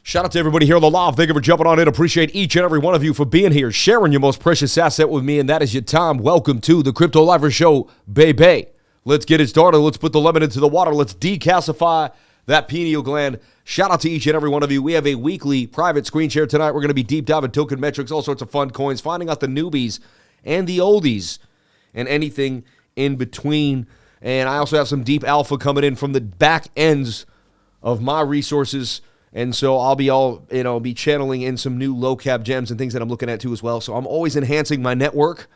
Shout out to everybody here on the live. Thank you for jumping on in. Appreciate each and every one of you for being here, sharing your most precious asset with me, and that is your time. Welcome to the Crypto Lifer Show, baby. Let's get it started. Let's put the lemon into the water. Let's decalcify that pineal gland. Shout out to each and every one of you. We have a weekly private screen share tonight. We're going to be deep diving token metrics, all sorts of fun coins, finding out the newbies and the oldies and anything in between. And I also have some deep alpha coming in from the back ends of my resources. And so I'll be channeling in some new low cap gems and things that I'm looking at too as well. So I'm always enhancing my network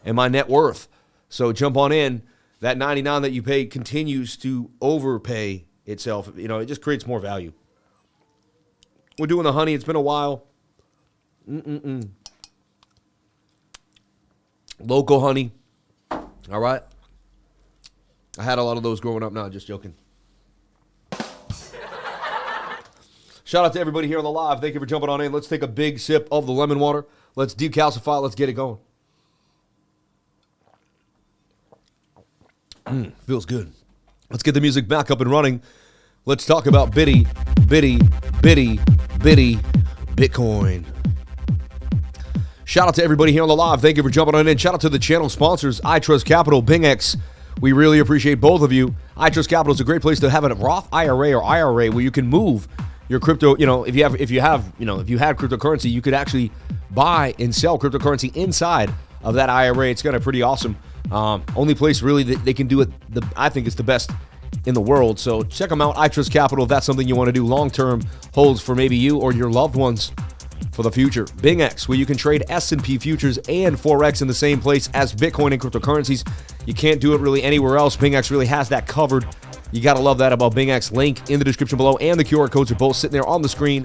and my net worth. So jump on in. That 99 that you pay continues to overpay itself. You know, it just creates more value. We're doing the honey. It's been a while. Local honey. All right. I had a lot of those growing up. No, just joking. Shout out to everybody here on the live. Thank you for jumping on in. Let's take a big sip of the lemon water. Let's decalcify. Let's get it going. Feels good. Let's get the music back up and running. Let's talk about bitty Bitcoin. Shout out to everybody here on the live. Thank you for jumping on in. Shout out to the channel sponsors, ITrust Capital, BingX. We really appreciate both of you. ITrust Capital is a great place to have a Roth IRA or IRA where you can move your crypto. You know, if you had cryptocurrency, you could actually buy and sell cryptocurrency inside of that IRA. It's kind of pretty awesome. Only place really that they can do it, I think it's the best in the world. So check them out, iTrust Capital, if that's something you want to do long-term, holds for maybe you or your loved ones for the future. BingX, where you can trade S&P futures and Forex in the same place as Bitcoin and cryptocurrencies. You can't do it really anywhere else. BingX really has that covered. You got to love that about BingX. Link in the description below, and the QR codes are both sitting there on the screen.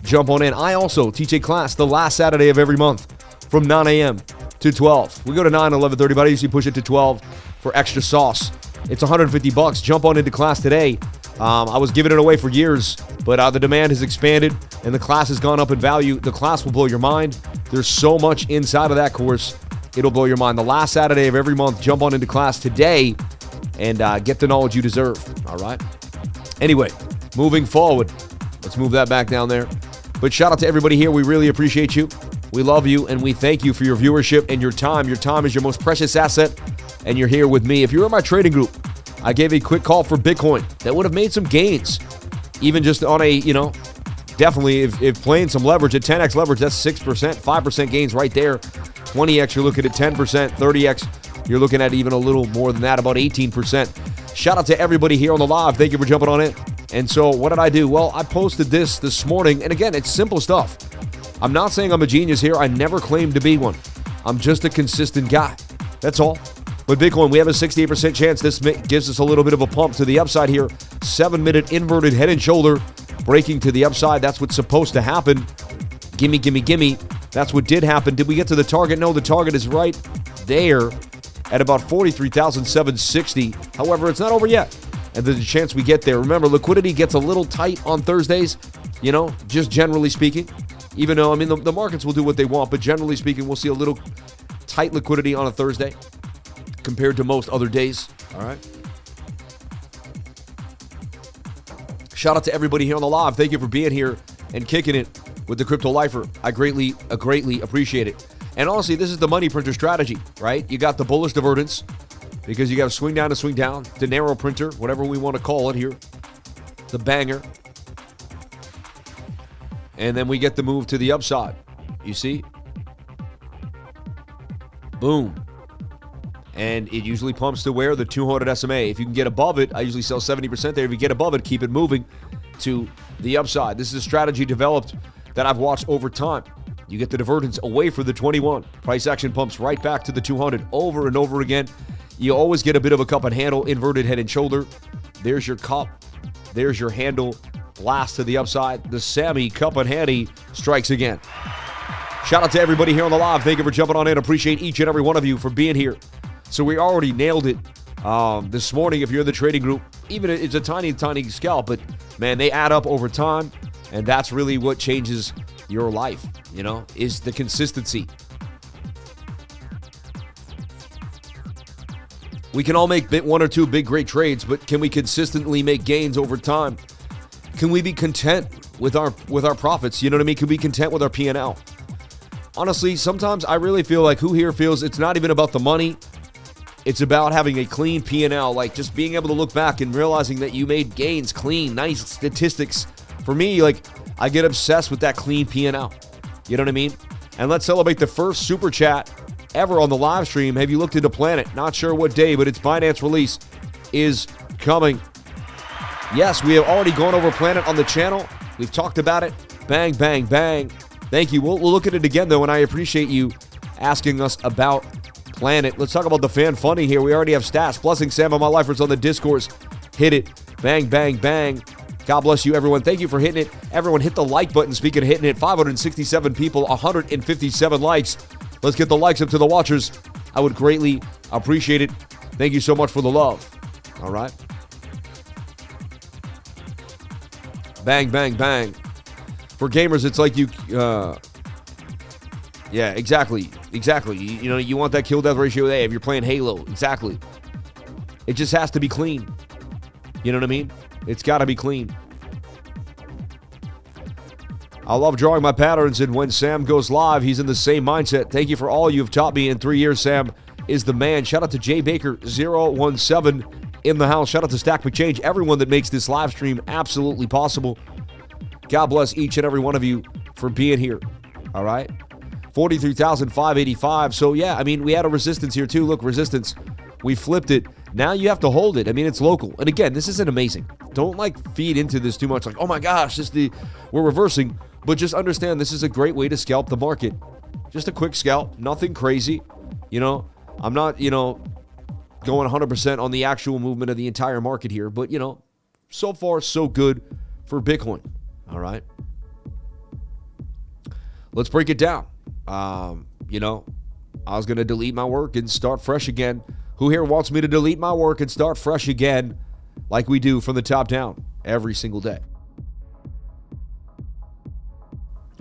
Jump on in. I also teach a class the last Saturday of every month from 9 a.m. to 12. We go to 9, 11:30, but I usually push it to 12 for extra sauce. It's $150. Jump on into class today. I was giving it away for years, but the demand has expanded and the class has gone up in value. The class will blow your mind. There's so much inside of that course. It'll blow your mind. The last Saturday of every month, jump on into class today and get the knowledge you deserve. All right? Anyway, moving forward. Let's move that back down there. But shout out to everybody here. We really appreciate you. We love you, and we thank you for your viewership and your time. Your time is your most precious asset, and you're here with me. If you're in my trading group, I gave a quick call for Bitcoin that would have made some gains, even just on a, definitely if playing some leverage at 10x leverage, that's 6%, 5% gains right there. 20x, you're looking at 10%, 30x, you're looking at even a little more than that, about 18%. Shout out to everybody here on the live. Thank you for jumping on in. And so what did I do? Well, I posted this morning, and again, it's simple stuff. I'm not saying I'm a genius here. I never claimed to be one. I'm just a consistent guy. That's all. But Bitcoin, we have a 68% chance. This gives us a little bit of a pump to the upside here. 7-minute inverted head and shoulder breaking to the upside. That's what's supposed to happen. Gimme, gimme, gimme. That's what did happen. Did we get to the target? No, the target is right there at about 43,760. However, it's not over yet. And there's a chance we get there. Remember, liquidity gets a little tight on Thursdays, just generally speaking. Even though, the markets will do what they want, but generally speaking, we'll see a little tight liquidity on a Thursday compared to most other days. All right. Shout out to everybody here on the live. Thank you for being here and kicking it with the Crypto Lifer. I greatly appreciate it. And honestly, this is the money printer strategy, right? You got the bullish divergence because you got to swing down to swing down, the narrow printer, whatever we want to call it here, the banger. And then we get the move to the upside. You see? Boom. And it usually pumps to where? The 200 SMA. If you can get above it, I usually sell 70% there. If you get above it, keep it moving to the upside. This is a strategy developed that I've watched over time. You get the divergence away from the 21. Price action pumps right back to the 200 over and over again. You always get a bit of a cup and handle, inverted head and shoulder. There's your cup. There's your handle. Blast to the upside. The Sammy cup and handy strikes again. Shout out to everybody here on the live. Thank you for jumping on in. Appreciate each and every one of you for being here. So we already nailed it this morning. If you're in the trading group, even it's a tiny scalp, but man, they add up over time, and that's really what changes your life, is the consistency. We can all make one or two big, great trades, but can we consistently make gains over time? Can we be content with our profits? You know what I mean? Can we be content with our P&L? Honestly, sometimes I really feel like who here feels it's not even about the money. It's about having a clean P&L, like just being able to look back and realizing that you made gains, clean, nice statistics. For me, like I get obsessed with that clean P&L. You know what I mean? And let's celebrate the first super chat ever on the live stream. Have you looked into Planet? Not sure what day, but its Binance release is coming. Yes, we have already gone over Planet on the channel. We've talked about it. Bang, bang, bang. Thank you. We'll look at it again, though, and I appreciate you asking us about Planet. Let's talk about the fan funding here. We already have stats. Blessing Sam on my lifers on the discourse. Hit it. Bang, bang, bang. God bless you, everyone. Thank you for hitting it. Everyone hit the like button. Speaking of hitting it, 567 people, 157 likes. Let's get the likes up to the watchers. I would greatly appreciate it. Thank you so much for the love. All right. Bang, bang, bang. For gamers, it's like you... yeah, exactly. Exactly. You know, you want that kill-death ratio A if you're playing Halo. Exactly. It just has to be clean. You know what I mean? It's got to be clean. I love drawing my patterns, and when Sam goes live, he's in the same mindset. Thank you for all you've taught me in 3 years. Sam is the man. Shout out to Jay Baker 017 in the house. Shout out to Stack McChange, everyone that makes this live stream absolutely possible. God bless each and every one of you for being here. All right? 43,585. So, yeah, I mean, we had a resistance here, too. Look, resistance. We flipped it. Now you have to hold it. I mean, it's local. And again, this isn't amazing. Don't, like, feed into this too much. Like, oh, my gosh, we're reversing. But just understand this is a great way to scalp the market. Just a quick scalp. Nothing crazy. You know, I'm not, going 100% on the actual movement of the entire market here. But, so far, so good for Bitcoin. All right. Let's break it down. I was going to delete my work and start fresh again. Who here wants me to delete my work and start fresh again like we do from the top down every single day?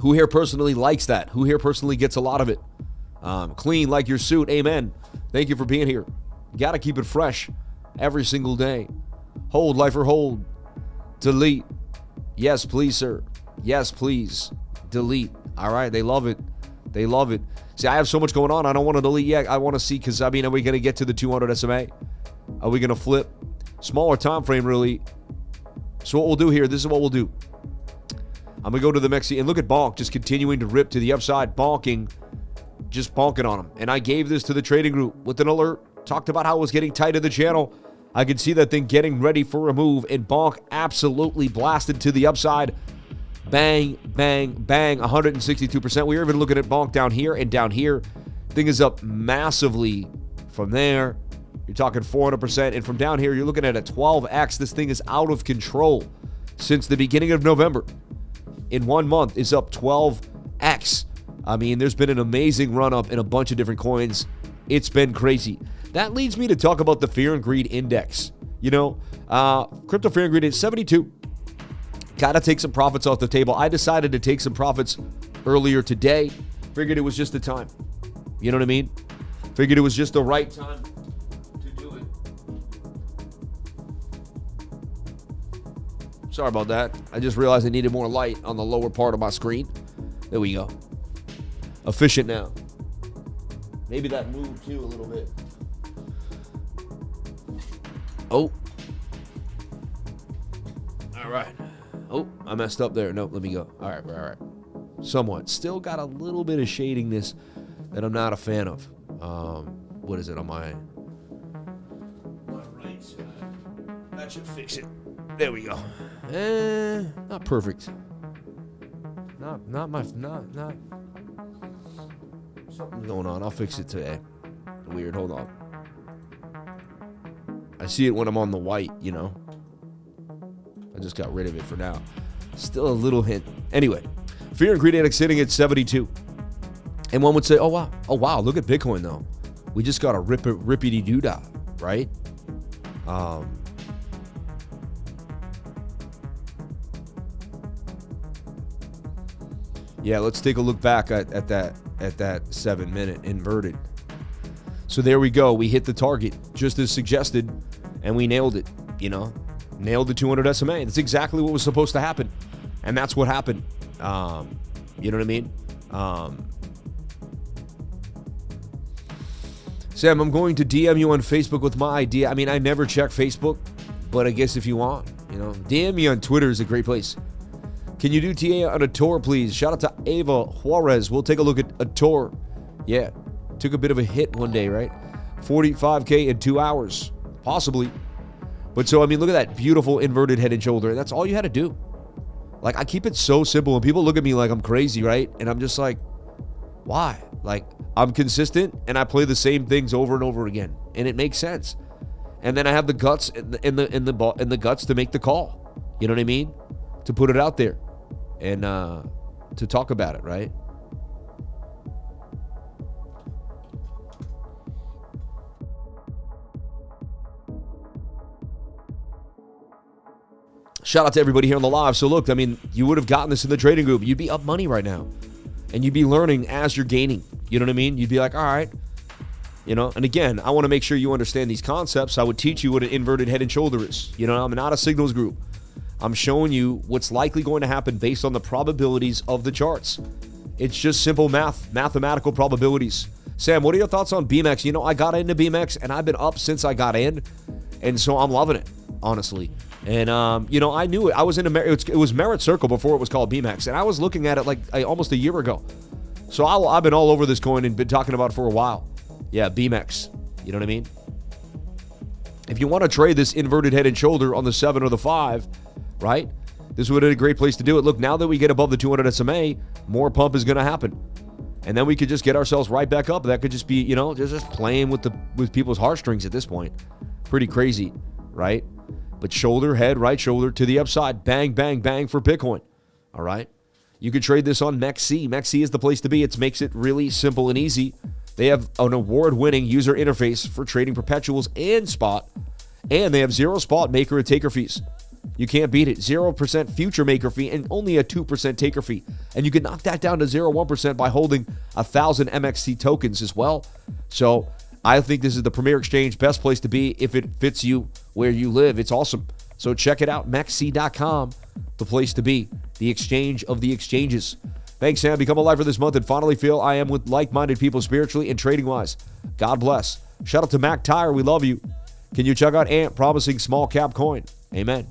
Who here personally likes that? Who here personally gets a lot of it? Clean like your suit. Amen. Thank you for being here. Got to keep it fresh every single day. Hold, lifer, hold. Delete. Yes, please, sir. Yes, please. Delete. All right. They love it. They love it. See, I have so much going on. I don't want to delete yet. I want to see because, are we going to get to the 200 SMA? Are we going to flip? Smaller time frame, really. So what we'll do here, this is what we'll do. I'm going to go to the Mexi and look at Bonk just continuing to rip to the upside, just bonking on him. And I gave this to the trading group with an alert. Talked about how it was getting tight in the channel. I could see that thing getting ready for a move, and Bonk absolutely blasted to the upside. Bang, bang, bang, 162%. We were even looking at Bonk down here and down here. Thing is up massively from there. You're talking 400%. And from down here, you're looking at a 12x. This thing is out of control since the beginning of November. In 1 month, is up 12x. I mean, there's been an amazing run-up in a bunch of different coins. It's been crazy. That leads me to talk about the Fear and Greed Index. Crypto Fear and Greed is 72. Got to take some profits off the table. I decided to take some profits earlier today. Figured it was just the time. You know what I mean? Figured it was just the right time to do it. Sorry about that. I just realized I needed more light on the lower part of my screen. There we go. Efficient now. Maybe that moved too a little bit. Oh. All right. Oh, I messed up there. Nope, let me go. All right. Somewhat. Still got a little bit of shadingness that I'm not a fan of. What is it on my right side? That should fix it. There we go. Not perfect. Not something's going on. I'll fix it today. Weird. Hold on. I see it when I'm on the white, I just got rid of it for now. Still a little hint. Anyway, Fear and Greed Index sitting at 72. And one would say, oh, wow, look at Bitcoin, though. We just got a rippity-doo-dah, right? Yeah, let's take a look back at that 7 minute inverted. So there we go. We hit the target just as suggested, and we nailed it, Nailed the 200 SMA. That's exactly what was supposed to happen. And that's what happened. You know what I mean? Sam, I'm going to DM you on Facebook with my idea. I mean, I never check Facebook, but I guess if you want, DM me on Twitter is a great place. Can you do TA on a tour, please? Shout out to Ava Juarez. We'll take a look at a tour. Yeah, took a bit of a hit one day, right? 45K in 2 hours, possibly. But so, I mean, look at that beautiful inverted head and shoulder. That's all you had to do. Like, I keep it so simple, and people look at me like I'm crazy, right? And I'm just like, why? Like, I'm consistent, and I play the same things over and over again, and it makes sense. And then I have the guts and the guts to make the call. You know what I mean? To put it out there, and to talk about it, right? Shout out to everybody here on the live. So look, I mean, you would have gotten this in the trading group. You'd be up money right now. And you'd be learning as you're gaining. You know what I mean? You'd be like, all right. And again, I want to make sure you understand these concepts. I would teach you what an inverted head and shoulder is. I'm not a signals group. I'm showing you what's likely going to happen based on the probabilities of the charts. It's just simple mathematical probabilities. Sam, what are your thoughts on BingX? I got into BingX, and I've been up since I got in. And so I'm loving it, honestly. And, I knew it. I was in it was Merit Circle before it was called BingX. And I was looking at it like almost a year ago. So I've been all over this coin and been talking about it for a while. Yeah, BingX. You know what I mean? If you want to trade this inverted head and shoulder on the 7 or the 5, right? This would be a great place to do it. Look, now that we get above the 200 SMA, more pump is going to happen. And then we could just get ourselves right back up. That could just be, just playing with people's heartstrings at this point. Pretty crazy, right? But shoulder, head, right shoulder to the upside. Bang, bang, bang for Bitcoin. All right? You could trade this on MEXC. MEXC is the place to be. It makes it really simple and easy. They have an award-winning user interface for trading perpetuals and spot. And they have 0 spot maker and taker fees. You can't beat it. 0% future maker fee and only a 2% taker fee. And you can knock that down to 0.1% by holding 1,000 MXC tokens as well. So I think this is the premier exchange, best place to be if it fits you where you live. It's awesome. So check it out, MEXC.com, the place to be, the exchange of the exchanges. Thanks, Sam. Become a lifer this month and finally feel I am with like-minded people spiritually and trading-wise. God bless. Shout out to Mac Tire. We love you. Can you check out Ant promising small cap coin? Amen.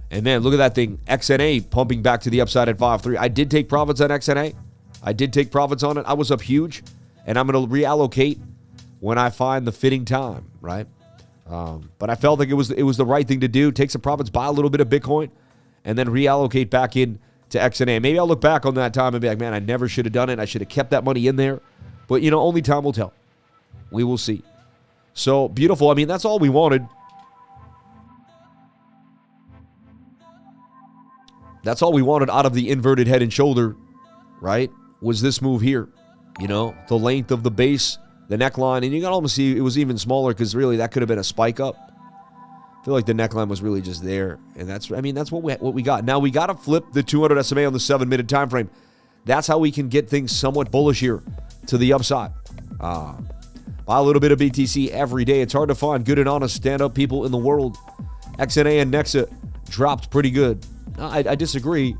And man, look at that thing. XNA pumping back to the upside at 5.3. I did take profits on XNA. I did take profits on it. I was up huge, and I'm going to reallocate when I find the fitting time, right? But I felt like it was the right thing to do. Take some profits, buy a little bit of Bitcoin, and then reallocate back in to XNA. Maybe I'll look back on that time and be like, man, I never should have done it. I should have kept that money in there. But, only time will tell. We will see. So, beautiful. I mean, that's all we wanted. That's all we wanted out of the inverted head and shoulder, right? Was this move here. The length of the base, the neckline, and you can almost see it was even smaller because really that could have been a spike up. I feel like the neckline was really just there, and that's what we got. Now we got to flip the 200 SMA on the 7-minute time frame. That's how we can get things somewhat bullish here to the upside. Buy a little bit of BTC every day. It's hard to find good and honest stand-up people in the world. XNA and Nexa dropped pretty good. I disagree.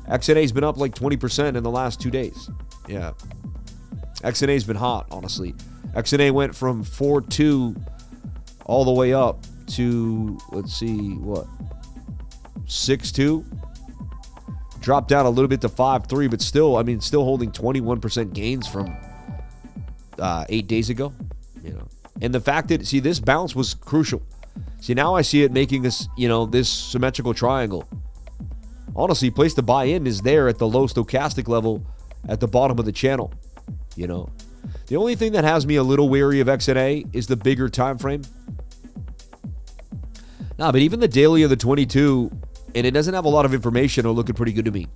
XNA's been up like 20% in the last 2 days. Yeah. XNA's been hot, honestly. XNA went from 4.2 all the way up to, let's see, 6.2? Dropped down a little bit to 5.3, but still holding 21% gains from 8 days ago. And the fact that, this bounce was crucial. Now I see it making this, this symmetrical triangle. Honestly, place to buy in is there at the low stochastic level at the bottom of the channel. The only thing that has me a little wary of XNA is the bigger time frame. But even the daily of the 22, and it doesn't have a lot of information, are looking pretty good to me.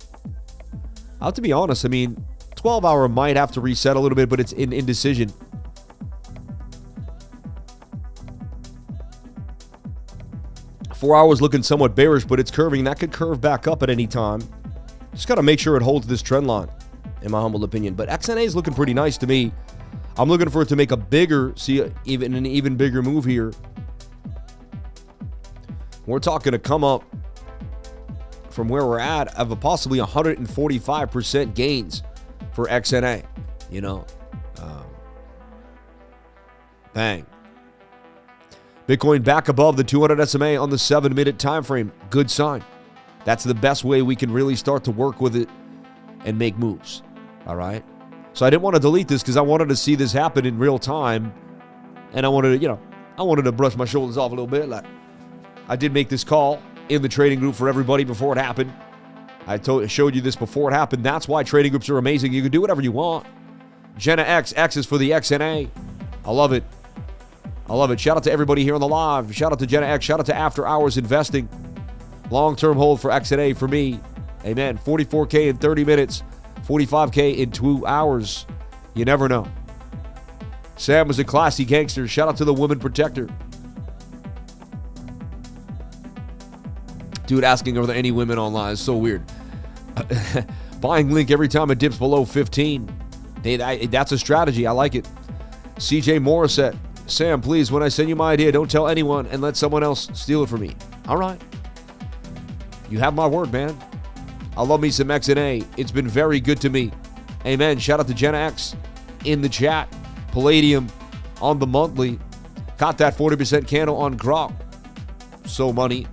I have to be honest, 12-hour might have to reset a little bit, but it's in indecision. Four hours looking somewhat bearish, but it's curving. That could curve back up at any time. Just got to make sure it holds this trend line, in my humble opinion. But XNA is looking pretty nice to me. I'm looking for it to make an even bigger move here We're talking to come up from where we're at of a possibly 145% gains for XNA. You know, bang. Bitcoin back above the 200 SMA on the 7-minute time frame. Good sign. That's the best way we can really start to work with it and make moves. All right. So I didn't want to delete this because I wanted to see this happen in real time. And I wanted to, brush my shoulders off a little bit. Like, I did make this call in the trading group for everybody before it happened. I showed you this before it happened. That's why trading groups are amazing. You can do whatever you want. Jenna X is for the XNA. I love it. I love it. Shout out to everybody here on the live. Shout out to Jenna X. Shout out to After Hours Investing. Long-term hold for XNA for me. Amen. 44K in 30 minutes. 45K in 2 hours. You never know. Sam was a classy gangster. Shout out to the woman protector. Dude asking are there any women online is so weird. Buying link every time it dips below 15. Hey, that's a strategy. I like it. CJ Morissette. Sam, please, when I send you my idea, don't tell anyone and let someone else steal it from me. All right. You have my word, man. I love me some XNA. It's been very good to me. Amen. Shout out to Jenna X in the chat. Palladium on the monthly. Caught that 40% candle on Grok. So money.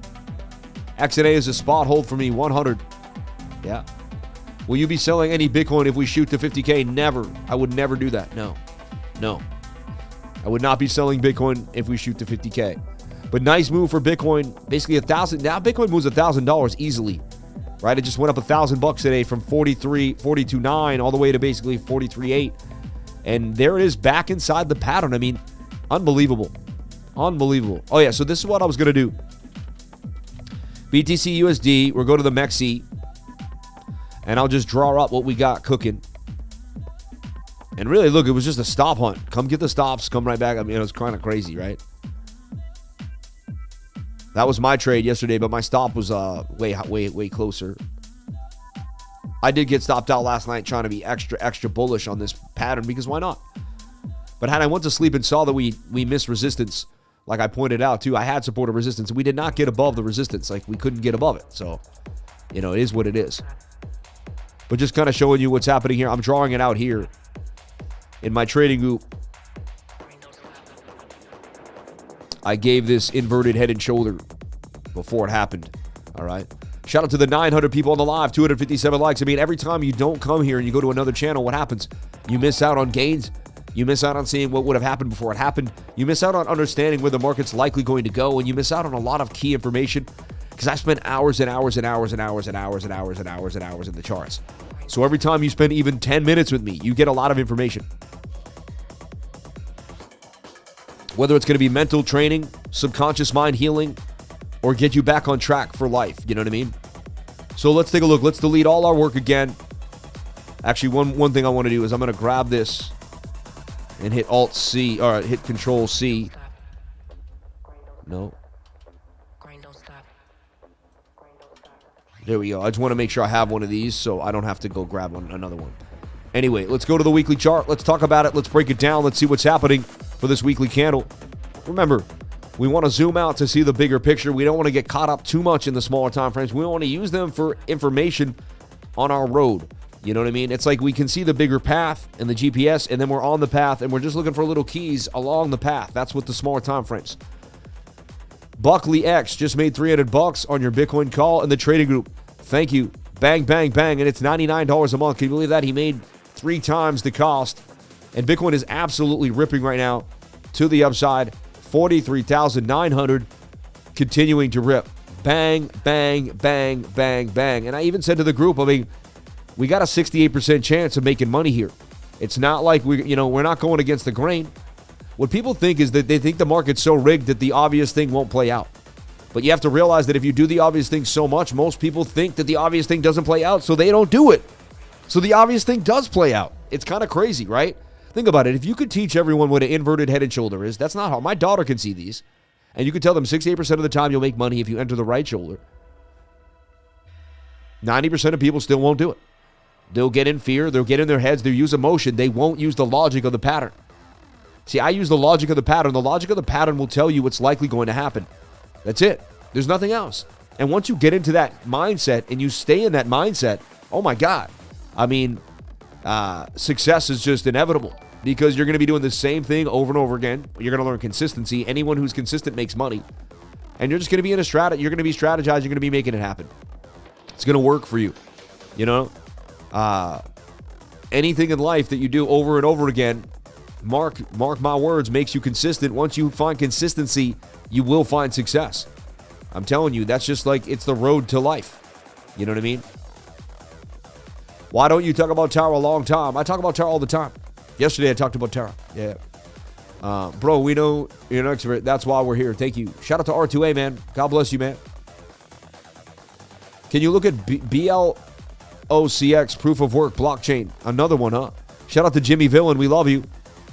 XNA is a spot hold for me, 100. Yeah. Will you be selling any Bitcoin if we shoot to 50K? Never. I would never do that. No. I would not be selling Bitcoin if we shoot to 50K. But nice move for Bitcoin. Basically $1,000. Now Bitcoin moves $1,000 easily, right? It just went up $1,000 today from 42.9 all the way to basically 43.8. And there it is back inside the pattern. I mean, unbelievable. Oh yeah, so this is what I was going to do. BTC USD, we'll go to the MEXC, and I'll just draw up what we got cooking. And really, look, it was just a stop hunt. Come get the stops, come right back. I mean, it was kind of crazy, right? That was my trade yesterday, but my stop was way closer. I did get stopped out last night trying to be extra bullish on this pattern because why not? But had I went to sleep and saw that we missed resistance, like I pointed out too, I had support of resistance. We did not get above the resistance. Like we couldn't get above it. So, it is what it is. But just kind of showing you what's happening here. I'm drawing it out here in my trading group. I gave this inverted head and shoulder before it happened. All right. Shout out to the 900 people on the live, 257 likes. I mean, every time you don't come here and you go to another channel, what happens? You miss out on gains. You miss out on seeing what would have happened before it happened. You miss out on understanding where the market's likely going to go, and you miss out on a lot of key information because I spent hours and hours and hours and hours and hours and hours and hours and hours in the charts. So every time you spend even 10 minutes with me, you get a lot of information. Whether it's going to be mental training, subconscious mind healing, or get you back on track for life. You know what I mean? So let's take a look. Let's delete all our work again. Actually, one thing I want to do is I'm going to grab this and hit Alt-C, or hit Control-C. No. There we go. I just want to make sure I have one of these so I don't have to go grab another one. Anyway, let's go to the weekly chart. Let's talk about it. Let's break it down. Let's see what's happening for this weekly candle. Remember, we want to zoom out to see the bigger picture. We don't want to get caught up too much in the smaller time frames. We want to use them for information on our road. You know what I mean? It's like we can see the bigger path in the GPS, and then we're on the path, and we're just looking for little keys along the path. That's what the smaller time frames. Buckley X just made $300 on your Bitcoin call in the trading group. Thank you. Bang, bang, bang. And it's $99 a month. Can you believe that? He made 3 times the cost. And Bitcoin is absolutely ripping right now to the upside. 43,900 continuing to rip. Bang, bang, bang, bang, bang. And I even said to the group, I mean, we got a 68% chance of making money here. It's not like we're not going against the grain. What people think is that they think the market's so rigged that the obvious thing won't play out. But you have to realize that if you do the obvious thing so much, most people think that the obvious thing doesn't play out, so they don't do it. So the obvious thing does play out. It's kind of crazy, right? Think about it. If you could teach everyone what an inverted head and shoulder is, that's not hard. My daughter can see these. And you can tell them 68% of the time you'll make money if you enter the right shoulder. 90% of people still won't do it. They'll get in fear. They'll get in their heads. They'll use emotion. They won't use the logic of the pattern. See, I use the logic of the pattern. The logic of the pattern will tell you what's likely going to happen. That's it. There's nothing else. And once you get into that mindset and you stay in that mindset, oh my God. I mean, success is just inevitable because you're going to be doing the same thing over and over again. You're going to learn consistency. Anyone who's consistent makes money. And you're just going to be in a strategy. You're going to be strategizing. You're going to be making it happen. It's going to work for you. You know, anything in life that you do over and over again, mark my words, makes you consistent. Once you find consistency, you will find success. I'm telling you, that's just like, it's the road to life. You know what I mean? Why don't you talk about Tara a long time? I talk about Tara all the time. Yesterday, I talked about Tara. Yeah. Bro, we know you're an expert. That's why we're here. Thank you. Shout out to R2A, man. God bless you, man. Can you look at BLOCX, proof of work, blockchain? Another one, huh? Shout out to Jimmy Villain. We love you.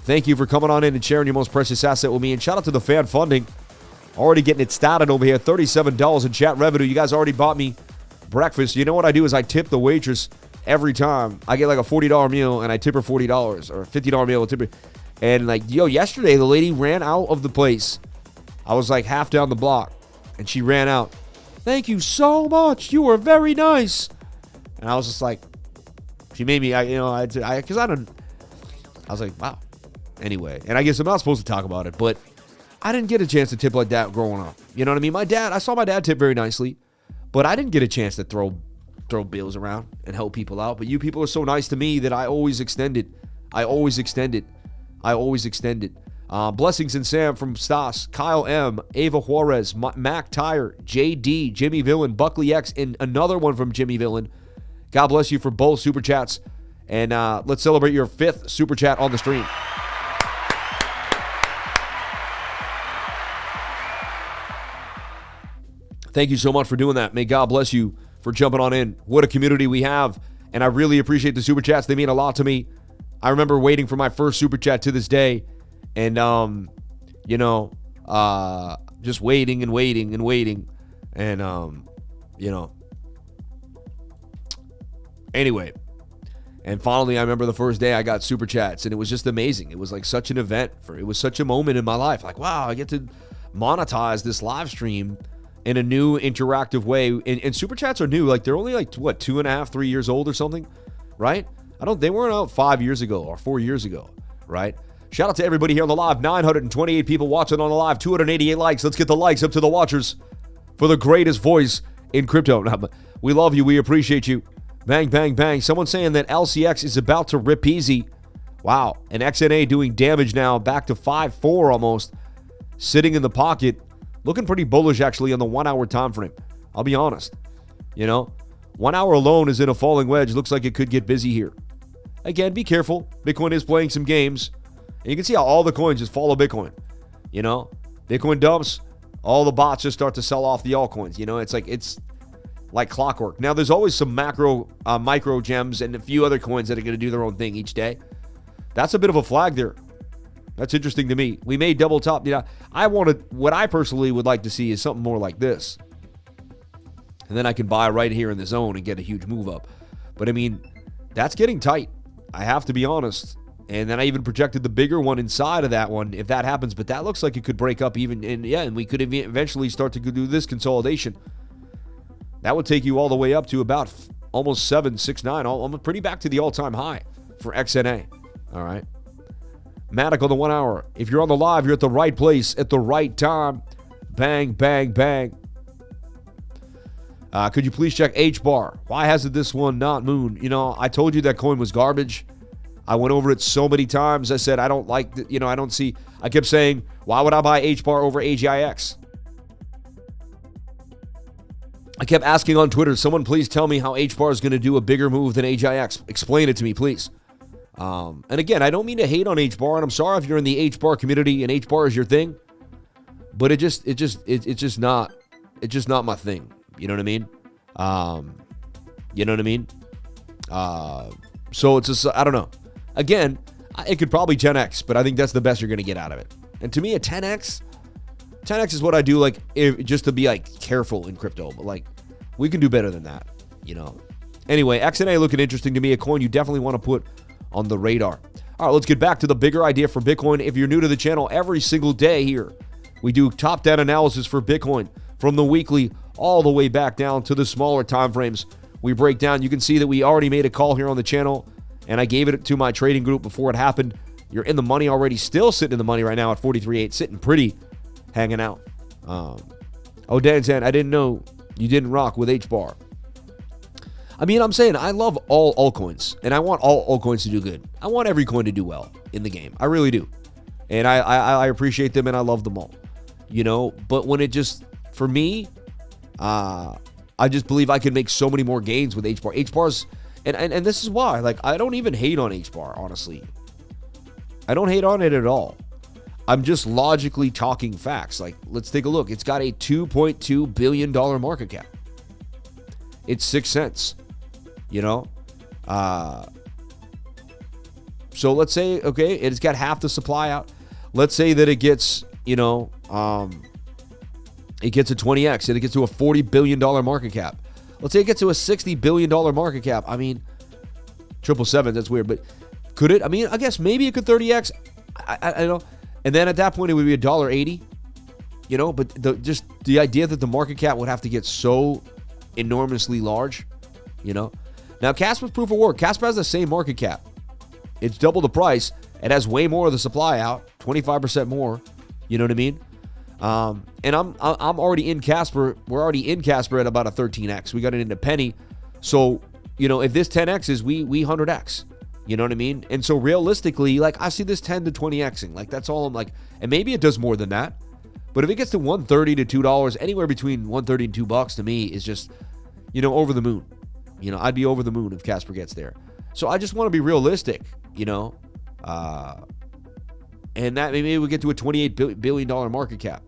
Thank you for coming on in and sharing your most precious asset with me. And shout out to the fan funding. Already getting it started over here. $37 in chat revenue. You guys already bought me breakfast. You know what I do is I tip the waitress every time. I get like a $40 meal and I tip her $40 or a $50 meal. Tip her. And like, yo, yesterday the lady ran out of the place. I was like half down the block and she ran out. Thank you so much. You were very nice. And I was just like, she made me, because I was like, wow. Anyway, and I guess I'm not supposed to talk about it, but I didn't get a chance to tip like that growing up. You know what I mean? I saw my dad tip very nicely, but I didn't get a chance to throw bills around and help people out. But you people are so nice to me that I always extended. Blessings and Sam from Stas, Kyle M, Ava Juarez, Mac Tire, JD, Jimmy Villain, Buckley X, and another one from Jimmy Villain. God bless you for both super chats. And let's celebrate your 5th super chat on the stream. Thank you so much for doing that. May God bless you for jumping on in. What a community we have. And I really appreciate the super chats. They mean a lot to me. I remember waiting for my first super chat to this day. And, just waiting and waiting and waiting. And, Anyway. And finally, I remember the first day I got super chats. And it was just amazing. It was like such an event. It was such a moment in my life. Like, wow, I get to monetize this live stream in a new interactive way. And super chats are new. Like, they're only like, 2.5, 3 years old or something, right? They weren't out 5 years ago or 4 years ago, right? Shout out to everybody here on the live. 928 people watching on the live. 288 likes. Let's get the likes up to the watchers for the greatest voice in crypto. We love you. We appreciate you. Bang, bang, bang. Someone saying that LCX is about to rip easy. Wow. And XNA doing damage now. Back to 5-4 almost. Sitting in the pocket. Looking pretty bullish, actually, on the 1 hour time frame. I'll be honest. 1 hour alone is in a falling wedge. Looks like it could get busy here. Again, be careful. Bitcoin is playing some games. And you can see how all the coins just follow Bitcoin. Bitcoin dumps, all the bots just start to sell off the altcoins. It's like clockwork. Now, there's always some micro gems and a few other coins that are going to do their own thing each day. That's a bit of a flag there. That's interesting to me. We may double top. What I personally would like to see is something more like this. And then I can buy right here in the zone and get a huge move up. But I mean, that's getting tight. I have to be honest. And then I even projected the bigger one inside of that one if that happens. But that looks like it could break up even. And we could eventually start to do this consolidation. That would take you all the way up to about almost 769. Almost pretty back to the all-time high for XNA. All right. Matic on the 1 hour. If you're on the live, you're at the right place at the right time. Bang, bang, bang. Could you please check HBAR? Why hasn't this one not moon? I told you that coin was garbage. I went over it so many times. I said, I don't like, I don't see. I kept saying, why would I buy HBAR over AGIX? I kept asking on Twitter, someone please tell me how HBAR is going to do a bigger move than AGIX. Explain it to me, please. And again, I don't mean to hate on HBAR, and I'm sorry if you're in the HBAR community and HBAR is your thing, but it's just not my thing. You know what I mean? So it's just, I don't know. Again, it could probably 10x, but I think that's the best you're going to get out of it. And to me, a 10x is what I do, just to be careful in crypto. But we can do better than that, Anyway, XNA looking interesting to me. A coin you definitely want to put on the radar. All right, let's get back to the bigger idea for Bitcoin. If you're new to the channel, every single day here, we do top-down analysis for Bitcoin from the weekly all the way back down to the smaller time frames we break down. You can see that we already made a call here on the channel, and I gave it to my trading group before it happened. You're in the money already, still sitting in the money right now at 43.8, sitting pretty, hanging out. Dan said, I didn't know you didn't rock with HBAR. I mean, I'm saying I love all altcoins, and I want all altcoins to do good. I want every coin to do well in the game. I really do. And I appreciate them, and I love them all. But when it just, for me, I just believe I can make so many more gains with HBAR. HBAR's, and this is why, I don't even hate on HBAR, honestly. I don't hate on it at all. I'm just logically talking facts. Let's take a look. It's got a $2.2 billion market cap. It's 6 cents, So let's say, okay, it's got half the supply out. Let's say that it gets, it gets a 20x and it gets to a $40 billion market cap. Let's say it gets to a $60 billion market cap. I mean, 777, that's weird, but could it? I mean, I guess maybe it could 30x. I know. And then at that point, it would be $1.80, but the idea that the market cap would have to get so enormously large, Now, Casper's proof of work. Casper has the same market cap. It's double the price. It has way more of the supply out, 25% more. You know what I mean? And I'm already in Casper. We're already in Casper at about a 13x. We got it into penny. So, if this 10x's, we 100x. You know what I mean? And so realistically, I see this 10 to 20xing. That's all I'm and maybe it does more than that. But if it gets to $1.30 to $2, anywhere between $1.30 and $2 to me is just, over the moon. I'd be over the moon if Casper gets there. So I just want to be realistic, and that maybe we get to a $28 billion market cap.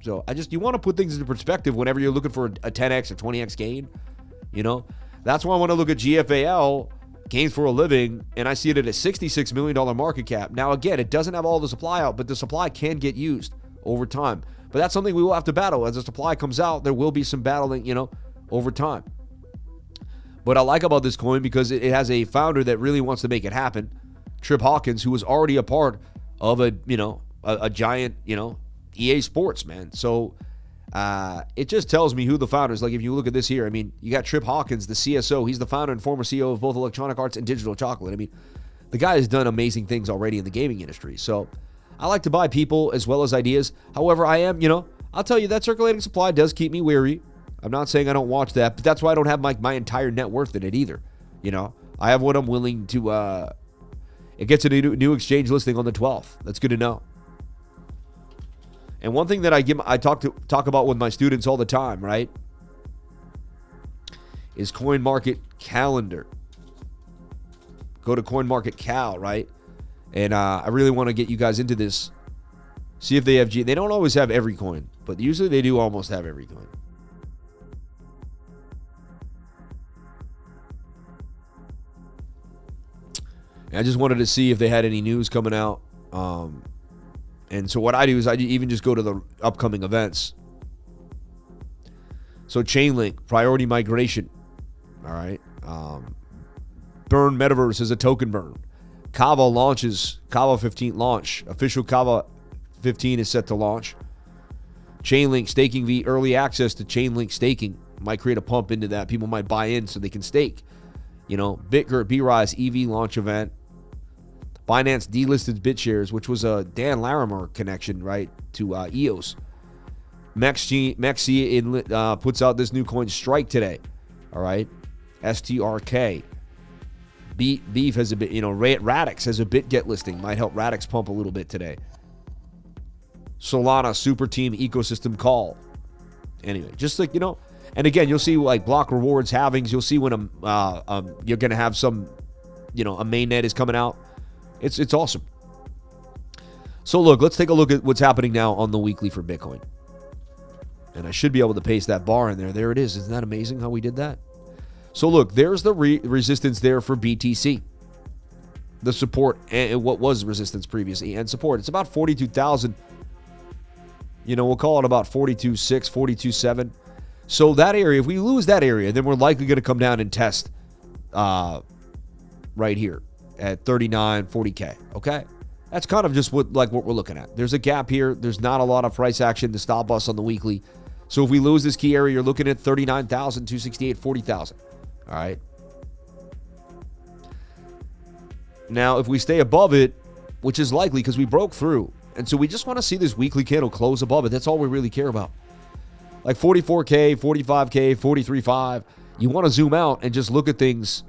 So you want to put things into perspective whenever you're looking for a 10x or 20x gain. That's why I want to look at GFAL, gains for a living, and I see it at a $66 million market cap. Now, again, it doesn't have all the supply out, but the supply can get used over time. But that's something we will have to battle. As the supply comes out, there will be some battling, over time. But I like about this coin because it has a founder that really wants to make it happen. Trip Hawkins, who was already a part of a giant, EA Sports, man. So it just tells me who the founder is. If you look at this here, I mean, you got Trip Hawkins, the CSO. He's the founder and former CEO of both Electronic Arts and Digital Chocolate. I mean, the guy has done amazing things already in the gaming industry. So I like to buy people as well as ideas. However, I am, I'll tell you that circulating supply does keep me weary. I'm not saying I don't watch that, but that's why I don't have my entire net worth in it either. I have what I'm willing to, it gets a new exchange listing on the 12th. That's good to know. And one thing that I talk about with my students all the time, right, is Coin Market Calendar. Go to Coin Market Cal, right? And I really want to get you guys into this. See if they have They don't always have every coin, but usually they do almost have every coin. And I just wanted to see if they had any news coming out. And so what I do is I even just go to the upcoming events. So Chainlink, priority migration. All right. Burn Metaverse is a token burn. Kava launches, Kava 15 launch. Official Kava 15 is set to launch. Chainlink staking v early access to Chainlink staking might create a pump into that. People might buy in so they can stake. BitGert BRISE EV launch event. Binance delisted BitShares, which was a Dan Larimer connection, right, to EOS. Mexi puts out this new coin Strike today. All right. STRK. Beef has a bit, Radix has a BitGet listing. Might help Radix pump a little bit today. Solana Super Team Ecosystem Call. Anyway, just and again, you'll see block rewards halvings. You'll see when you're going to have some, a mainnet is coming out. It's awesome. So look, let's take a look at what's happening now on the weekly for Bitcoin. And I should be able to paste that bar in there. There it is. Isn't that amazing how we did that? So look, there's the resistance there for BTC. The support, and what was resistance previously, and support. It's about 42,000. We'll call it about 42.6, 42.7. So that area, if we lose that area, then we're likely going to come down and test right here at 39, 40K. Okay? That's kind of just what we're looking at. There's a gap here. There's not a lot of price action to stop us on the weekly. So if we lose this key area, you're looking at 39,000, 268, 40,000. All right. Now, if we stay above it, which is likely because we broke through, and so we just want to see this weekly candle close above it. That's all we really care about. Like 44K, 45K, 43.5. You want to zoom out and just look at things.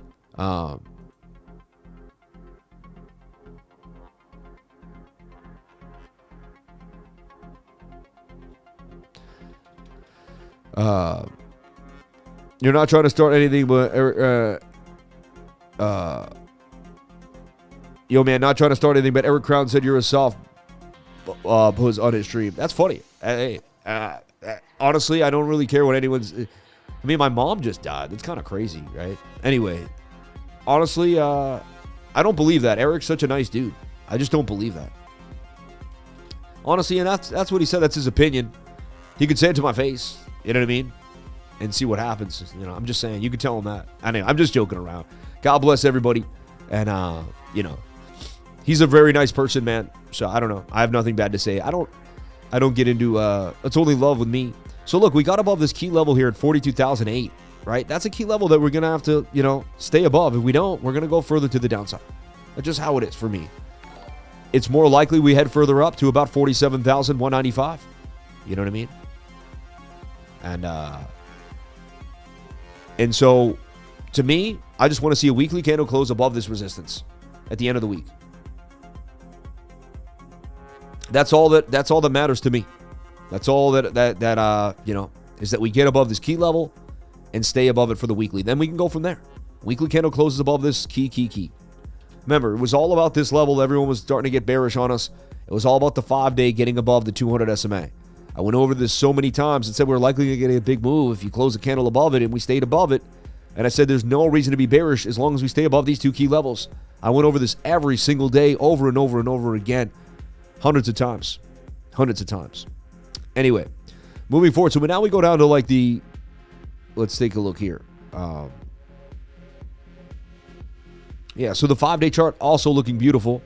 You're not trying to start anything, but yo, man, not trying to start anything, but Eric Crown said you're a soft pose on his stream. That's funny. Hey, honestly, I don't really care what anyone's. I mean, my mom just died. That's kind of crazy, right? Anyway, honestly, I don't believe that. Eric's such a nice dude. I just don't believe that. Honestly, and that's what he said. That's his opinion. He could say it to my face. You know what I mean? And see what happens. You know, I'm just saying. You could tell him that. Anyway, I'm just joking around. God bless everybody. And, you know, he's a very nice person, man. So, I don't know. I have nothing bad to say. I don't get into, it's only love with me. So, look, we got above this key level here at 42,008, right? That's a key level that we're going to have to, you know, stay above. If we don't, we're going to go further to the downside. That's just how it is for me. It's more likely we head further up to about 47,195. You know what I mean? And so, to me, I just want to see a weekly candle close above this resistance at the end of the week. That's all that matters to me. That's all that you know, is that we get above this key level and stay above it for the weekly. Then we can go from there. Weekly candle closes above this key. Remember, it was all about this level. Everyone was starting to get bearish on us. It was all about the 5-day getting above the 200 SMA. I went over this so many times and said we're likely to get a big move if you close a candle above it, and we stayed above it. And I said there's no reason to be bearish as long as we stay above these two key levels. I went over this every single day, over and over and over again, hundreds of times. Anyway, moving forward. So now we go down to like let's take a look here. Yeah, so the 5-day chart also looking beautiful.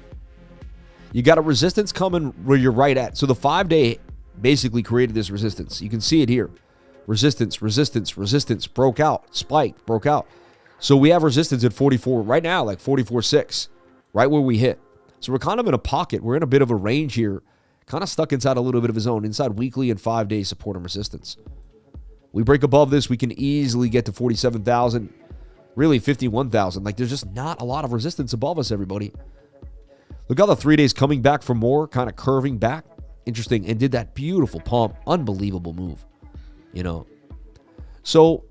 You got a resistance coming where you're right at. So the 5-day basically created this resistance. You can see it here. Resistance, broke out, spiked, broke out. So we have resistance at 44 right now, like 44.6, right where we hit. So we're kind of in a pocket. We're in a bit of a range here, kind of stuck inside a little bit of a zone, inside weekly and 5-day support and resistance. We break above this, we can easily get to 47,000, really 51,000. Like there's just not a lot of resistance above us, everybody. Look how the 3 days coming back for more, kind of curving back. Interesting, and did that beautiful pump. Unbelievable move, you know. So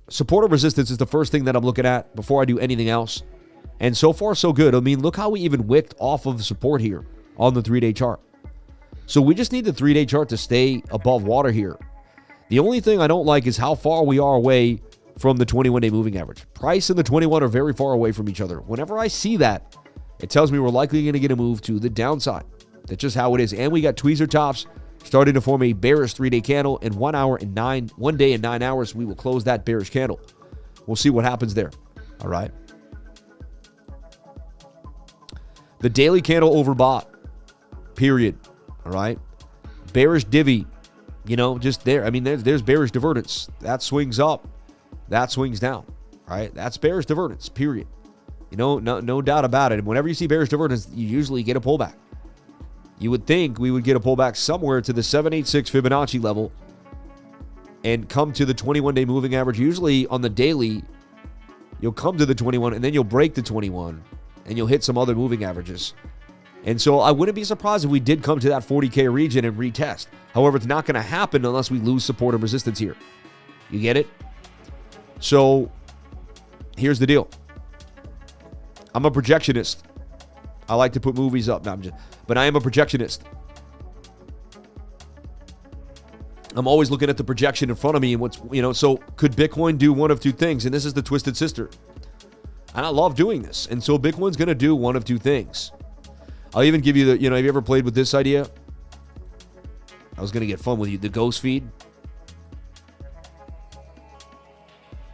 support and resistance is the first thing that I'm looking at before I do anything else. And so far, so good. I mean, look how we even wicked off of the support here on the 3-day chart. So we just need the 3-day chart to stay above water here. The only thing I don't like is how far we are away from the 21-day moving average. Price and the 21 are very far away from each other. Whenever I see that, it tells me we're likely going to get a move to the downside. That's just how it is. And we got tweezer tops starting to form a bearish 3-day candle in 1 day and 9 hours. We will close that bearish candle. We'll see what happens there. All right. The daily candle overbought. Period. All right. Bearish divvy. You know, just there. I mean, there's bearish divergence. That swings up. That swings down. All right. That's bearish divergence. Period. You know, no doubt about it. And whenever you see bearish divergence, you usually get a pullback. You would think we would get a pullback somewhere to the 786 Fibonacci level and come to the 21-day moving average. Usually on the daily, you'll come to the 21 and then you'll break the 21 and you'll hit some other moving averages. And so I wouldn't be surprised if we did come to that 40K region and retest. However, it's not going to happen unless we lose support and resistance here. You get it? So here's the deal. I'm a projectionist. I like to put movies up. But I am a projectionist. I'm always looking at the projection in front of me and what's, you know, so could Bitcoin do one of two things? And this is the twisted sister. And I love doing this. And so Bitcoin's going to do one of two things. I'll even give you have you ever played with this idea? I was going to get fun with you. The ghost feed.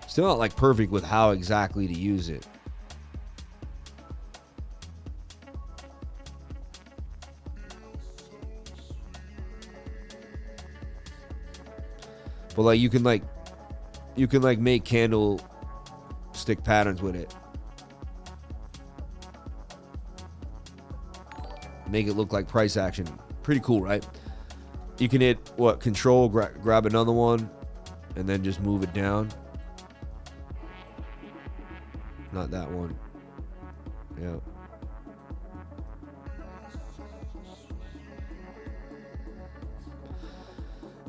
Still not like perfect with how exactly to use it. But like you can make candlestick patterns with it. Make it look like price action. Pretty cool, right? You can hit control, grab another one, and then just move it down. Not that one. Yeah.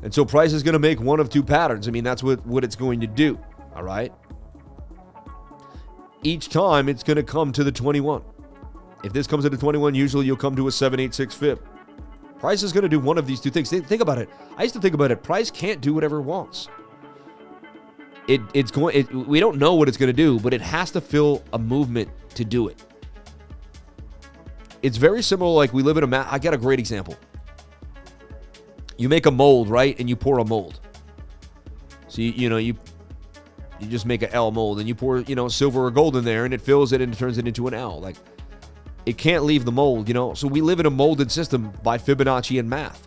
And so price is going to make one of two patterns. I mean, that's what it's going to do. All right. Each time it's going to come to the 21. If this comes to the 21, usually you'll come to a 786 fib. Price is going to do one of these two things. Think about it. I used to think about it. Price can't do whatever it wants. We don't know what it's going to do, but it has to fill a movement to do it. It's very similar. Like we live in I got a great example. You make a mold, right? And you pour a mold. So you just make an L mold and you pour, silver or gold in there and it fills it and it turns it into an L. Like it can't leave the mold, So we live in a molded system by Fibonacci and math.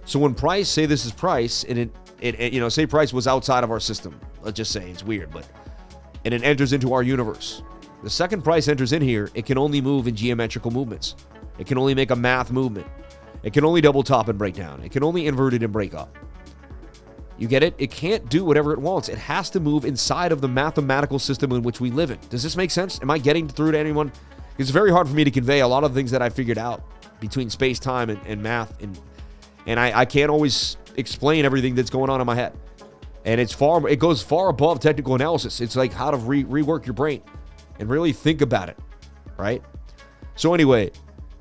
So when price, say this is price, and it say price was outside of our system. Let's just say it's weird, and it enters into our universe. The second price enters in here, it can only move in geometrical movements. It can only make a math movement. It can only double top and break down. It can only invert it and break up. You get it? It can't do whatever it wants. It has to move inside of the mathematical system in which we live in. Does this make sense? Am I getting through to anyone? It's very hard for me to convey a lot of things that I figured out between space, time, and math. And I can't always explain everything that's going on in my head. And it goes far above technical analysis. It's like how to rework your brain and really think about it, right? So anyway,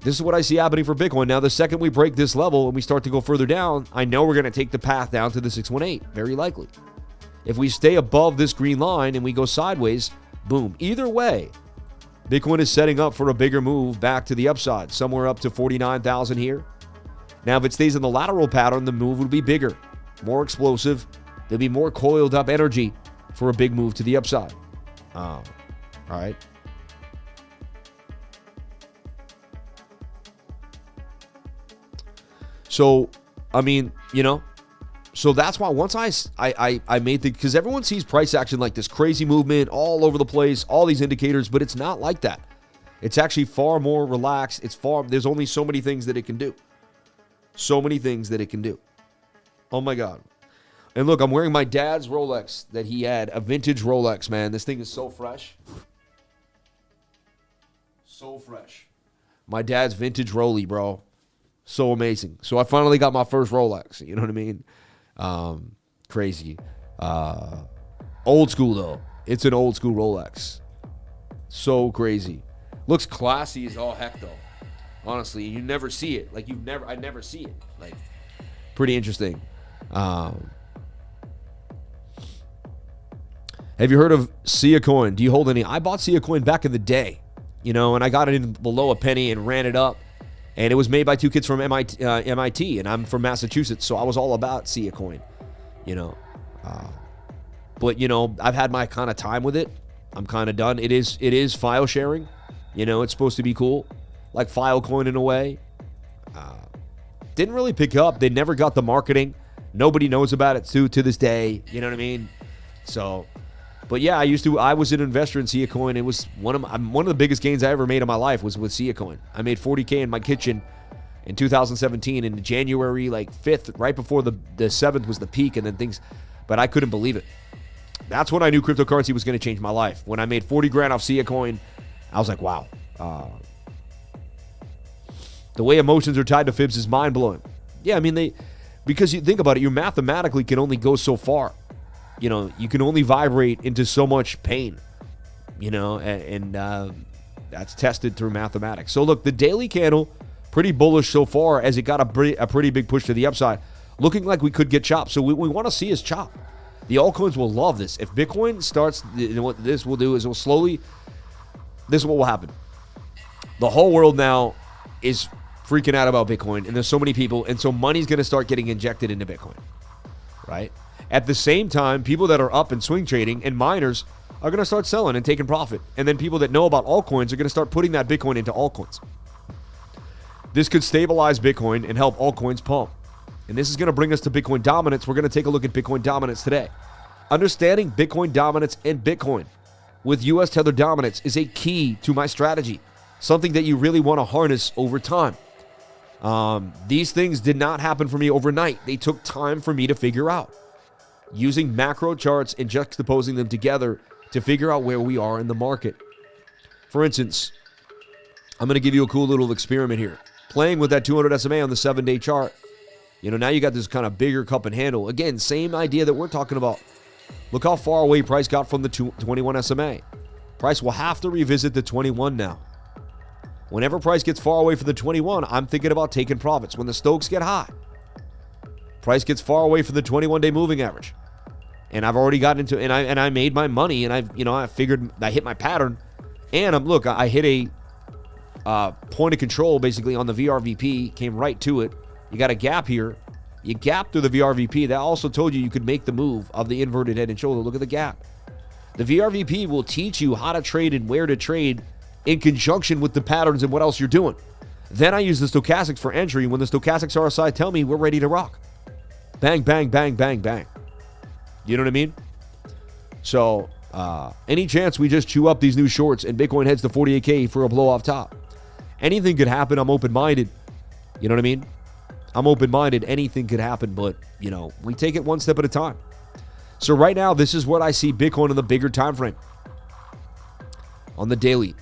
this is what I see happening for Bitcoin. Now, the second we break this level and we start to go further down, I know we're going to take the path down to the 618, very likely. If we stay above this green line and we go sideways, boom. Either way, Bitcoin is setting up for a bigger move back to the upside, somewhere up to 49,000 here. Now, if it stays in the lateral pattern, the move would be bigger, more explosive. There'll be more coiled up energy for a big move to the upside. All right. So, I mean, so that's why once I made because everyone sees price action like this crazy movement all over the place, all these indicators, but it's not like that. It's actually far more relaxed. There's only so many things that it can do. So many things that it can do. Oh my God. And look, I'm wearing my dad's Rolex that he had, a vintage Rolex, man. This thing is so fresh. So fresh. My dad's vintage Rolex, bro. So amazing. So I finally got my first Rolex. You know what I mean? Crazy. Old school, though. It's an old school Rolex. So crazy. Looks classy as all heck, though. Honestly, you never see it. Like, I never see it. Like, pretty interesting. Have you heard of Sia Coin? Do you hold any? I bought Sia Coin back in the day, and I got it in below a penny and ran it up. And it was made by two kids from MIT, and I'm from Massachusetts, so I was all about Sia Coin, But, I've had my kind of time with it. I'm kind of done. It is file sharing. It's supposed to be cool. Like Filecoin in a way. Didn't really pick up. They never got the marketing. Nobody knows about it to this day. You know what I mean? So, but yeah, I was an investor in Sia Coin. It was one of the biggest gains I ever made in my life was with Sia Coin. I made $40K in my kitchen in 2017 in January, like 5th, right before the 7th was the peak and then things, but I couldn't believe it. That's when I knew cryptocurrency was going to change my life. When I made 40 grand off Sia Coin, I was like, wow. The way emotions are tied to fibs is mind-blowing. Yeah, I mean, because you think about it, you mathematically can only go so far. You can only vibrate into so much pain, and that's tested through mathematics. So look, the daily candle, pretty bullish so far as it got a pretty big push to the upside, looking like we could get chopped. So what we want to see is chop. The altcoins will love this. If Bitcoin starts, what this will do is it will slowly, this is what will happen. The whole world now is freaking out about Bitcoin, and there's so many people, and so money's going to start getting injected into Bitcoin, right? At the same time, people that are up and swing trading and miners are going to start selling and taking profit. And then people that know about altcoins are going to start putting that Bitcoin into altcoins. This could stabilize Bitcoin and help altcoins pump. And this is going to bring us to Bitcoin dominance. We're going to take a look at Bitcoin dominance today. Understanding Bitcoin dominance and Bitcoin with US Tether dominance is a key to my strategy, something that you really want to harness over time. These things did not happen for me overnight. They took time for me to figure out. Using macro charts and juxtaposing them together to figure out where we are in the market. For instance, I'm going to give you a cool little experiment here. Playing with that 200 SMA on the 7-day chart. Now you got this kind of bigger cup and handle. Again, same idea that we're talking about. Look how far away price got from the 21 SMA. Price will have to revisit the 21 now. Whenever price gets far away from the 21, I'm thinking about taking profits. When the Stokes get high, price gets far away from the 21-day moving average. And I've already gotten into and I made my money, and I figured I hit my pattern. And I hit a point of control basically on the VRVP, came right to it. You got a gap here. You gap through the VRVP. That also told you could make the move of the inverted head and shoulder. Look at the gap. The VRVP will teach you how to trade and where to trade in conjunction with the patterns and what else you're doing. Then I use the stochastics for entry. When the stochastics RSI tell me we're ready to rock. Bang, bang, bang, bang, bang. You know what I mean? So, any chance we just chew up these new shorts and Bitcoin heads to 48K for a blow off top. Anything could happen. I'm open-minded. You know what I mean? I'm open-minded. Anything could happen, but, we take it one step at a time. So right now, this is what I see Bitcoin in the bigger time frame. On the daily,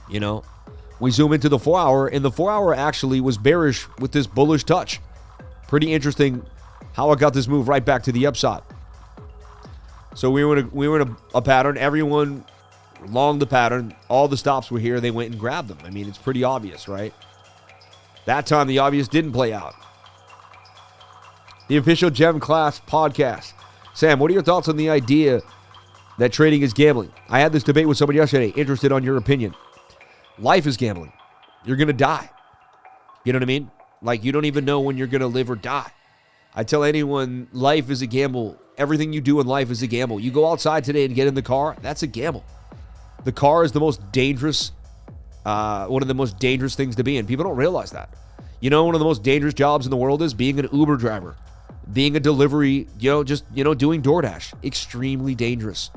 we zoom into the 4-hour, and the 4-hour actually was bearish with this bullish touch. Pretty interesting how I got this move right back to the upside. So we were in a pattern. Everyone long the pattern. All the stops were here. They went and grabbed them. I mean, it's pretty obvious, right? That time, the obvious didn't play out. The official Gem Class podcast. Sam, what are your thoughts on the idea that trading is gambling? I had this debate with somebody yesterday. Interested on your opinion. Life is gambling. You're going to die. You know what I mean? Like, you don't even know when you're going to live or die. I tell anyone, life is a gamble. Everything you do in life is a gamble. You go outside today and get in the car, that's a gamble. The car is the most dangerous, one of the most dangerous things to be in. People don't realize that. One of the most dangerous jobs in the world is being an Uber driver, being a delivery, doing DoorDash. Extremely dangerous.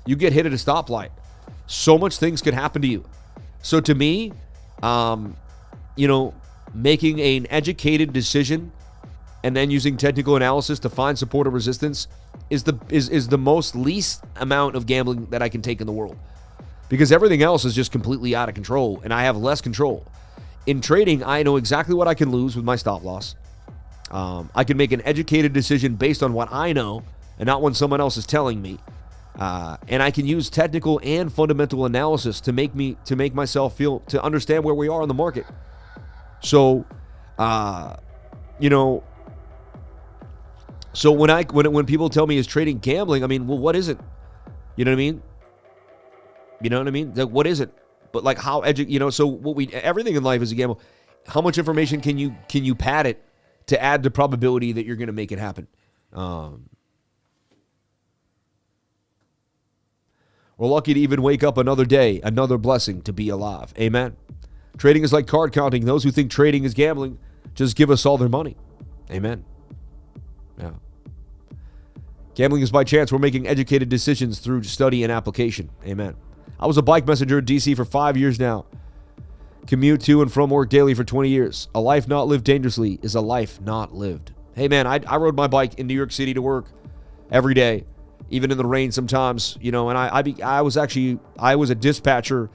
You get hit at a stoplight. So much things could happen to you. So to me, making an educated decision and then using technical analysis to find support or resistance is the most least amount of gambling that I can take in the world. Because everything else is just completely out of control, and I have less control. In trading, I know exactly what I can lose with my stop loss. I can make an educated decision based on what I know and not what someone else is telling me. And I can use technical and fundamental analysis to make myself feel, to understand where we are in the market. So, so when people tell me is trading gambling, I mean, well, what is it? You know what I mean? Like, what is it? But like how so everything in life is a gamble. How much information can you pad it to add the probability that you're going to make it happen? We're lucky to even wake up another day, another blessing to be alive. Amen. Trading is like card counting. Those who think trading is gambling just give us all their money. Amen. Yeah. Gambling is by chance. We're making educated decisions through study and application. Amen. I was a bike messenger in DC for 5 years now. Commute to and from work daily for 20 years. A life not lived dangerously is a life not lived. Hey man, I rode my bike in New York City to work every day, even in the rain sometimes, and I was a dispatcher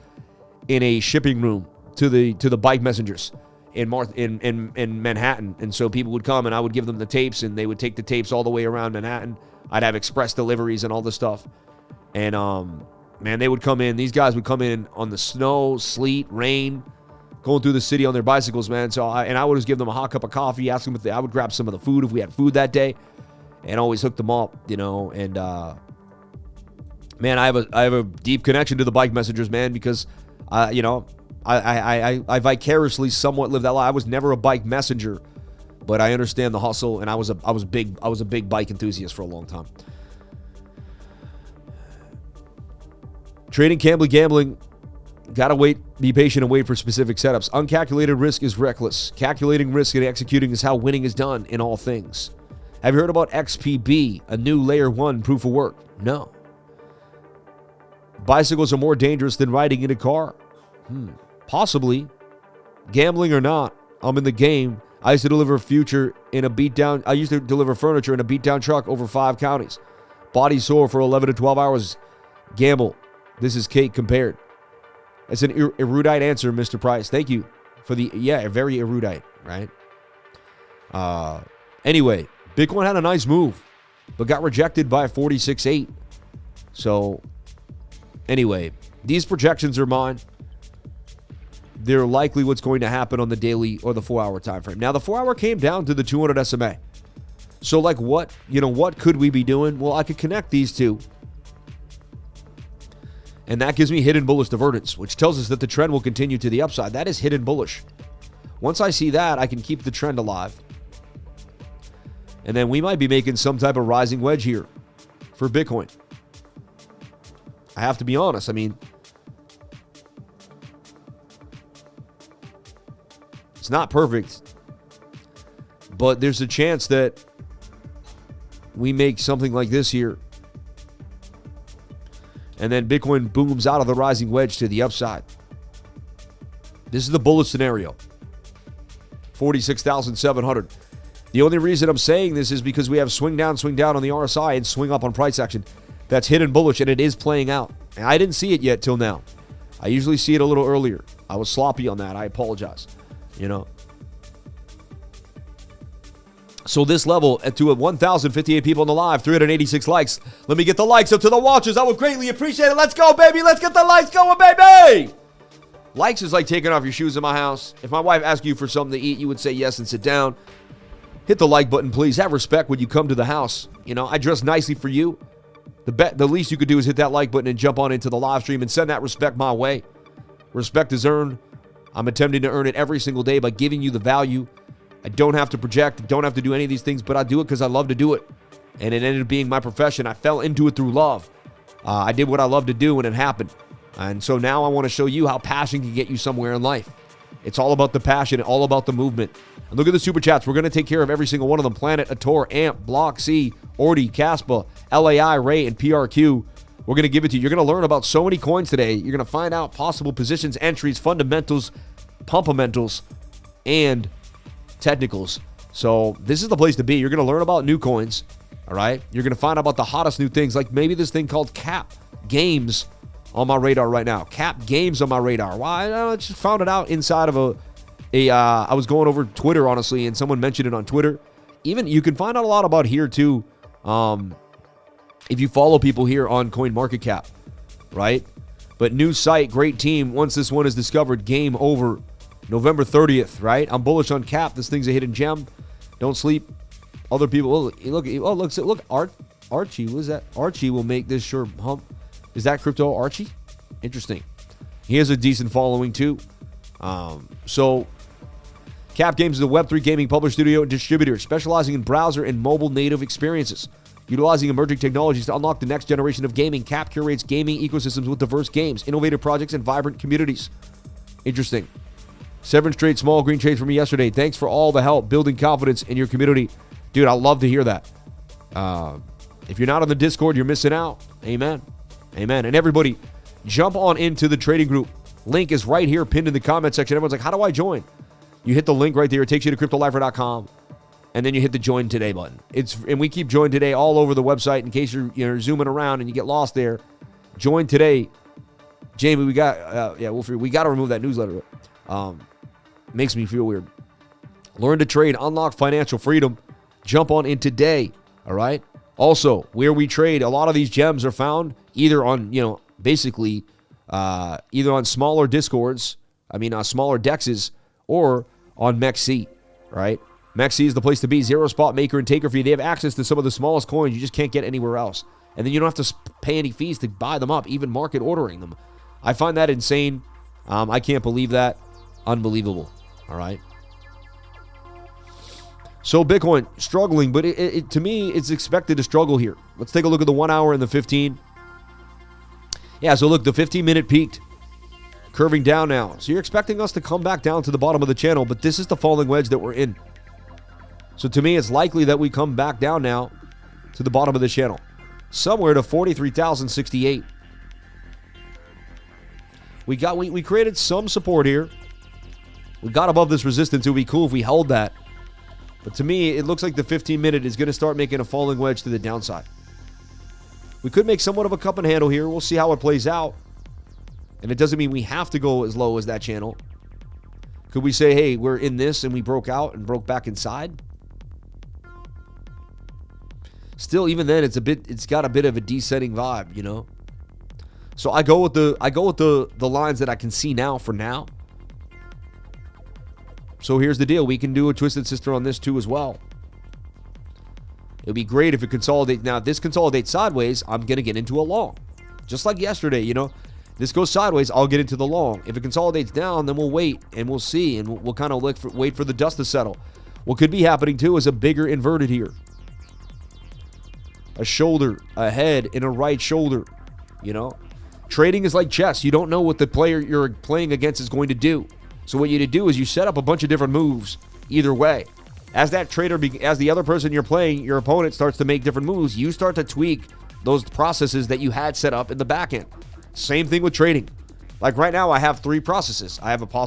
in a shipping room to the bike messengers in Manhattan. And so people would come and I would give them the tapes and they would take the tapes all the way around Manhattan. I'd have express deliveries and all this stuff. And man, they would come in. These guys would come in on the snow, sleet, rain, going through the city on their bicycles, man. So I would just give them a hot cup of coffee, ask them I would grab some of the food if we had food that day, and always hook them up, And man, I have a deep connection to the bike messengers, man, because I vicariously somewhat lived that life. I was never a bike messenger, but I understand the hustle, and I was a big bike enthusiast for a long time. Trading, gambling, gotta wait, be patient and wait for specific setups. Uncalculated risk is reckless. Calculating risk and executing is how winning is done in all things. Have you heard about XPB, a new layer 1 proof of work? No. Bicycles are more dangerous than riding in a car? Possibly. Gambling or not, I'm in the game. I used to deliver furniture in a beat-down truck over 5 counties. Body sore for 11 to 12 hours. Gamble. This is Kate compared. It's an erudite answer, Mr. Price. Thank you for very erudite, right? Anyway, Bitcoin had a nice move, but got rejected by 46.8. So, anyway, these projections are mine. They're likely what's going to happen on the daily or the 4-hour time frame. Now, the 4-hour came down to the 200 SMA. So, like, what could we be doing? Well, I could connect these two. And that gives me hidden bullish divergence, which tells us that the trend will continue to the upside. That is hidden bullish. Once I see that, I can keep the trend alive. And then we might be making some type of rising wedge here for Bitcoin. I have to be honest. I mean, it's not perfect, but there's a chance that we make something like this here. And then Bitcoin booms out of the rising wedge to the upside. This is the bullish scenario. 46,700. The only reason I'm saying this is because we have swing down on the RSI and swing up on price action. That's hidden bullish, and it is playing out. And I didn't see it yet till now. I usually see it a little earlier. I was sloppy on that. I apologize. So this level to 1,058 people on the live, 386 likes. Let me get the likes up to the watchers. I would greatly appreciate it. Let's go, baby. Let's get the likes going, baby. Likes is like taking off your shoes in my house. If my wife asked you for something to eat, you would say yes and sit down. Hit the like button, please. Have respect when you come to the house. I dress nicely for you. The least you could do is hit that like button and jump on into the live stream and send that respect my way. Respect is earned. I'm attempting to earn it every single day by giving you the value. I don't have to project, don't have to do any of these things, but I do it because I love to do it. And it ended up being my profession. I fell into it through love. I did what I love to do, and it happened. And so now I want to show you how passion can get you somewhere in life. It's all about the passion, all about the movement. And look at the super chats. We're going to take care of every single one of them. Planet, Ator, Amp, Block C, Ordy, Caspa, LAI, Ray, and PRQ. We're going to give it to you. You're going to learn about so many coins today. You're going to find out possible positions, entries, fundamentals, pumpamentals, and technicals. So this is the place to be. You're going to learn about new coins. All right. You're going to find out about the hottest new things, like maybe this thing called Cap Games on my radar right now. Cap Games on my radar. Why? I just found it out inside of I was going over Twitter, honestly, and someone mentioned it on Twitter. Even you can find out a lot about here too. If you follow people here on CoinMarketCap, right? But new site, great team. Once this one is discovered, game over. November 30th, right? I'm bullish on Cap. This thing's a hidden gem. Don't sleep. Other people, look, Archie, what is that? Archie will make this sure hump. Is that Crypto Archie? Interesting. He has a decent following too. So Cap Games is a Web3 gaming publisher, studio, and distributor specializing in browser and mobile native experiences. Utilizing emerging technologies to unlock the next generation of gaming, Cap curates gaming ecosystems with diverse games, innovative projects, and vibrant communities. Interesting. 7 straight small green trades for me yesterday. Thanks for all the help building confidence in your community. Dude, I love to hear that. If you're not on the Discord, you're missing out. Amen. Amen. And everybody, jump on into the trading group. Link is right here pinned in the comment section. Everyone's like, how do I join? You hit the link right there. It takes you to cryptolifer.com. And then you hit the join today button. And we keep join today all over the website in case you're zooming around and you get lost there. Join today. Jamie, we got to remove that newsletter. Makes me feel weird. Learn to trade, unlock financial freedom. Jump on in today. All right. Also, where we trade, a lot of these gems are found either on, basically, either on smaller discords, smaller dexes, or on MEXC, right? MEXC is the place to be. Zero spot maker and taker fee. They have access to some of the smallest coins you just can't get anywhere else. And then you don't have to pay any fees to buy them up, even market ordering them. I find that insane. I can't believe that. Unbelievable. All right. So Bitcoin struggling, but to me, it's expected to struggle here. Let's take a look at the 1 hour and the 15. Yeah, so look, the 15-minute peaked, curving down now. So you're expecting us to come back down to the bottom of the channel, but this is the falling wedge that we're in. So to me, it's likely that we come back down now to the bottom of the channel, somewhere to 43,068. We created some support here. We got above this resistance. It would be cool if we held that. But to me, it looks like the 15-minute is going to start making a falling wedge to the downside. We could make somewhat of a cup and handle here. We'll see how it plays out. And it doesn't mean we have to go as low as that channel. Could we say, hey, we're in this and we broke out and broke back inside? Still, even then, it's got a bit of a descending vibe, you know. So I go with the lines that I can see now for now. So here's the deal. We can do a twisted sister on this too as well. It'd be great if it consolidates. Now, if this consolidates sideways, I'm going to get into a long. Just like yesterday, you know. This goes sideways, I'll get into the long. If it consolidates down, then we'll wait and we'll see. And we'll kind of wait for the dust to settle. What could be happening too is a bigger inverted here. A shoulder, a head, and a right shoulder, you know. Trading is like chess. You don't know what the player you're playing against is going to do. So what you need to do is you set up a bunch of different moves either way. As that trader, as the other person you're playing, your opponent starts to make different moves, you start to tweak those processes that you had set up in the back end. Same thing with trading. Like right now, I have 3 processes. I have a possible